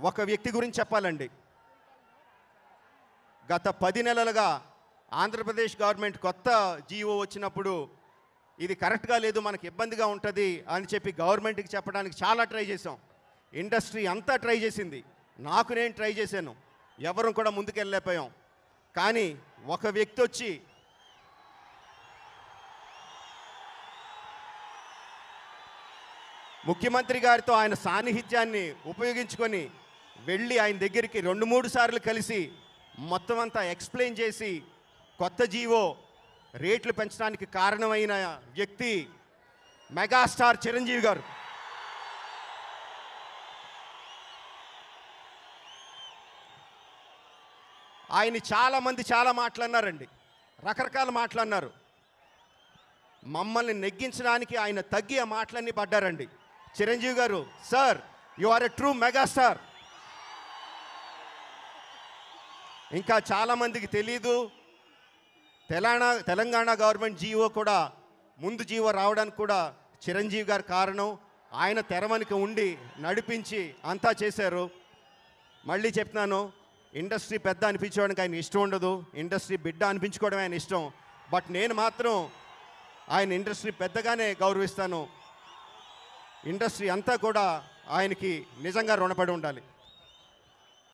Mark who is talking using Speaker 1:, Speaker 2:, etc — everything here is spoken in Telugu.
Speaker 1: ఒక వ్యక్తి గురించి చెప్పాలండి. గత 10 నెలలుగా ఆంధ్రప్రదేశ్ గవర్నమెంట్ కొత్త జీవో వచ్చినప్పుడు ఇది కరెక్ట్గా లేదు, మనకి ఇబ్బందిగా ఉంటుంది అని చెప్పి గవర్నమెంట్కి చెప్పడానికి చాలా ట్రై చేసాం. ఇండస్ట్రీ అంతా ట్రై చేసింది, నేను ట్రై చేశాను, ఎవరు కూడా ముందుకెళ్ళలేకపోయాం. కానీ ఒక వ్యక్తి వచ్చి ముఖ్యమంత్రి గారితో ఆయన సాన్నిహిత్యాన్ని ఉపయోగించుకొని వెళ్ళి ఆయన దగ్గరికి 2-3 సార్లు కలిసి మొత్తం అంతా ఎక్స్ప్లెయిన్ చేసి కొత్త జీవో రేట్లు పెంచడానికి కారణమైన వ్యక్తి మెగాస్టార్ చిరంజీవి గారు. ఆయన చాలామంది చాలా మాట్లాడినారండి, రకరకాల మాట్లాడినారు. మమ్మల్ని నెగ్గించడానికి ఆయన తగ్గి ఆ మాటలన్నీ పడ్డారండి. చిరంజీవి గారు, sir you are a true megastar. ఇంకా చాలామందికి తెలీదు, తెలంగాణ గవర్నమెంట్ జీవో కూడా ముందు జీవో రావడానికి కూడా చిరంజీవి గారు కారణం. ఆయన తెరవనికి ఉండి నడిపించి అంతా చేశారు. మళ్ళీ చెప్తున్నాను, ఇండస్ట్రీ పెద్ద అనిపించుకోవడానికి ఆయన ఇష్టం ఉండదు, ఇండస్ట్రీ బిడ్డ అనిపించుకోవడం ఆయన ఇష్టం. బట్ నేను మాత్రం ఆయన ఇండస్ట్రీ పెద్దగానే గౌరవిస్తాను. ఇండస్ట్రీ అంతా కూడా ఆయనకి నిజంగా రుణపడి ఉండాలి.